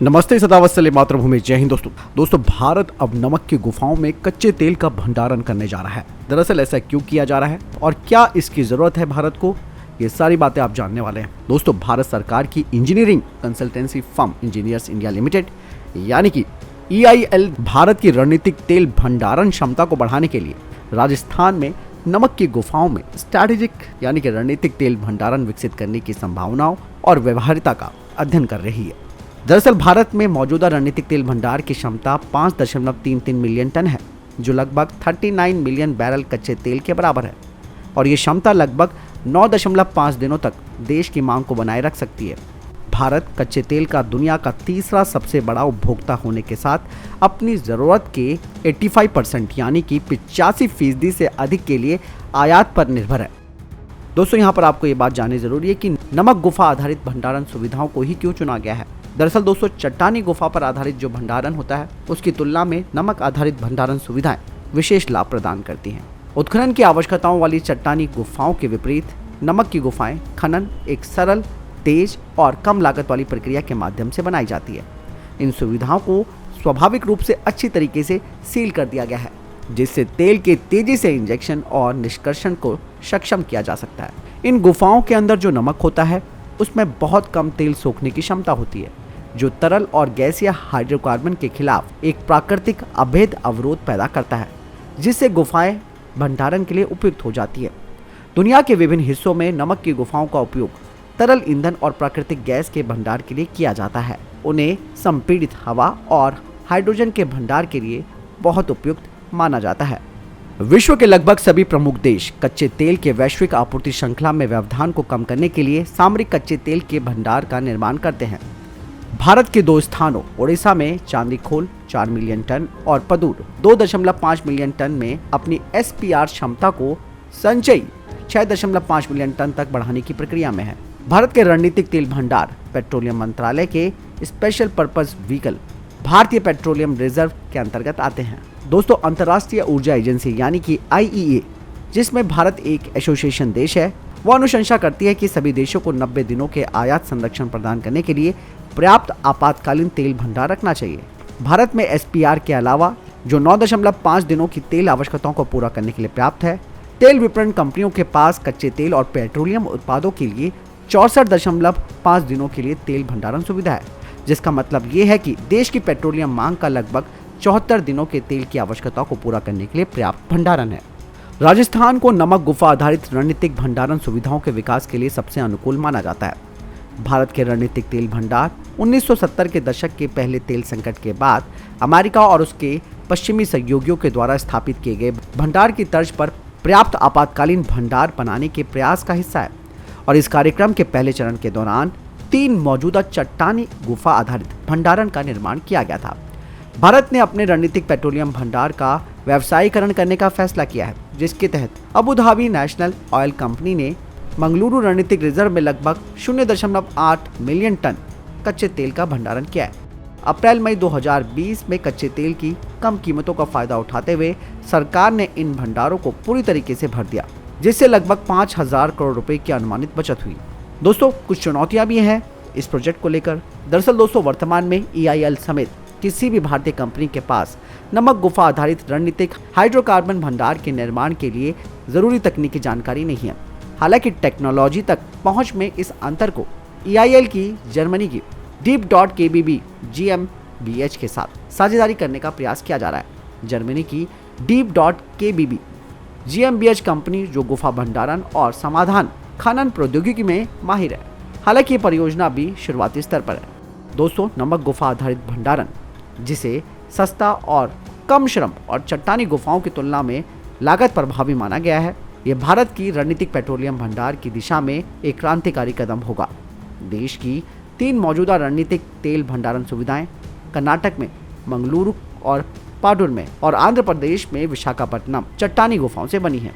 नमस्ते, सदावत्सल्य मातृभूमि, जय हिंद। दोस्तों भारत अब नमक की गुफाओं में कच्चे तेल का भंडारण करने जा रहा है। दरअसल ऐसा क्यों किया जा रहा है और क्या इसकी जरूरत है भारत को, ये सारी बातें आप जानने वाले हैं। दोस्तों भारत सरकार की engineering consultancy firm engineers India limited यानी कि EIL भारत की रणनीतिक तेल भंडारण क्षमता को बढ़ाने के लिए राजस्थान में नमक की गुफाओं में स्ट्रैटेजिक यानी कि रणनीतिक तेल भंडारण विकसित करने की संभावनाओं और व्यवहारिता का अध्ययन कर रही है। दरअसल भारत में मौजूदा रणनीतिक तेल भंडार की क्षमता 5.33 मिलियन टन है, जो लगभग 39 मिलियन बैरल कच्चे तेल के बराबर है और ये क्षमता लगभग 9.5 दिनों तक देश की मांग को बनाए रख सकती है। भारत कच्चे तेल का दुनिया का तीसरा सबसे बड़ा उपभोक्ता होने के साथ अपनी ज़रूरत के 85% यानी कि 85% से अधिक के लिए आयात पर निर्भर है। दोस्तों यहाँ पर आपको ये बात जाननी जरूरी है कि नमक गुफा आधारित भंडारण सुविधाओं को ही क्यों चुना गया है। दरअसल दोस्तों चट्टानी गुफा पर आधारित जो भंडारण होता है उसकी तुलना में नमक आधारित भंडारण सुविधाएं विशेष लाभ प्रदान करती हैं। उत्खनन की आवश्यकताओं वाली चट्टानी गुफाओं के विपरीत नमक की गुफाएं खनन एक सरल, तेज और कम लागत वाली प्रक्रिया के माध्यम से बनाई जाती है। इन सुविधाओं को स्वाभाविक रूप से अच्छी तरीके से सील कर दिया गया है, जिससे तेल के तेजी से इंजेक्शन और निष्कर्षण को सक्षम किया जा सकता है। इन गुफाओं के अंदर जो नमक होता है उसमें बहुत कम तेल सोखने की क्षमता होती है, जो तरल और गैसीय हाइड्रोकार्बन के खिलाफ एक प्राकृतिक अभेद अवरोध पैदा करता है, जिससे गुफाएं भंडारण के लिए उपयुक्त हो जाती है। दुनिया के विभिन्न हिस्सों में नमक की गुफाओं का उपयोग तरल ईंधन और प्राकृतिक गैस के भंडार के लिए किया जाता है। उन्हें संपीड़ित हवा और हाइड्रोजन के भंडार के लिए बहुत उपयुक्त माना जाता है। विश्व के लगभग सभी प्रमुख देश कच्चे तेल के वैश्विक आपूर्ति श्रृंखला में व्यवधान को कम करने के लिए सामरिक कच्चे तेल के भंडार का निर्माण करते हैं। भारत के दो स्थानों ओडिशा में चांदीखोल 4 मिलियन टन और पदूर 2.5 मिलियन टन में अपनी SPR क्षमता को संचयी 6.5 मिलियन टन तक बढ़ाने की प्रक्रिया में है। भारत के रणनीतिक तेल भंडार पेट्रोलियम मंत्रालय के स्पेशल पर्पस व्हीकल भारतीय पेट्रोलियम रिजर्व के अंतर्गत आते हैं। दोस्तों अंतर्राष्ट्रीय ऊर्जा एजेंसी यानी कि IEA, जिसमें भारत एक एसोसिएशन देश है, वो अनुशंसा करती है कि सभी देशों को 90 दिनों के आयात संरक्षण प्रदान करने के लिए पर्याप्त आपातकालीन तेल भंडार रखना चाहिए। भारत में SPR के अलावा जो 9.5 दिनों की तेल आवश्यकताओं को पूरा करने के लिए पर्याप्त है, तेल विपणन कंपनियों के पास कच्चे तेल और पेट्रोलियम उत्पादों के लिए 64.5 दिनों के लिए तेल भंडारण सुविधा है, जिसका मतलब ये है कि देश की पेट्रोलियम मांग का लगभग 74 दिनों के तेल की आवश्यकताओं को पूरा करने के लिए पर्याप्त भंडारण है। राजस्थान को नमक गुफा आधारित रणनीतिक भंडारण सुविधाओं के विकास के लिए सबसे अनुकूल माना जाता है। भारत के रणनीतिक तेल भंडार 1970 के दशक के पहले तेल संकट के बाद अमेरिका और उसके पश्चिमी सहयोगियों के द्वारा स्थापित किए गए भंडार की तर्ज पर पर्याप्त आपातकालीन भंडार बनाने के प्रयास का हिस्सा है और इस कार्यक्रम के पहले चरण के दौरान 3 मौजूदा चट्टानी गुफा आधारित भंडारण का निर्माण किया गया था। भारत ने अपने रणनीतिक पेट्रोलियम भंडार का व्यवसायीकरण करने का फैसला किया है, जिसके तहत Abu Dhabi national oil company ने मंगलुरु रणनीतिक रिजर्व में लगभग 0.8 मिलियन टन कच्चे तेल का भंडारण किया है। अप्रैल-मई 2020 में कच्चे तेल की कम कीमतों का फायदा उठाते हुए सरकार ने इन भंडारों को पूरी तरीके से भर दिया, जिससे लगभग 5,000 करोड़ रुपए की अनुमानित बचत हुई। दोस्तों कुछ चुनौतियां भी हैं इस प्रोजेक्ट को लेकर। दरअसल दोस्तों वर्तमान में EIL समेत किसी भी भारतीय कंपनी के पास नमक गुफा आधारित रणनीतिक हाइड्रोकार्बन भंडार के निर्माण के लिए जरूरी तकनीकी जानकारी नहीं है। हालांकि टेक्नोलॉजी तक पहुंच में इस अंतर को EIL की जर्मनी की Deep.KBB GmbH के साथ साझेदारी करने का प्रयास किया जा रहा है। जर्मनी की Deep.KBB GmbH कंपनी जो गुफा भंडारण और समाधान खनन प्रौद्योगिकी में माहिर है। हालांकि ये परियोजना भी शुरुआती स्तर पर है। दोस्तों नमक गुफा आधारित भंडारण, जिसे सस्ता और कम श्रम और चट्टानी गुफाओं की तुलना में लागत प्रभावी माना गया है, ये भारत की रणनीतिक पेट्रोलियम भंडार की दिशा में एक क्रांतिकारी कदम होगा। देश की 3 मौजूदा रणनीतिक तेल भंडारण सुविधाएं कर्नाटक में मंगलुरु और पाडुर में और आंध्र प्रदेश में विशाखापट्टनम चट्टानी गुफाओं से बनी हैं।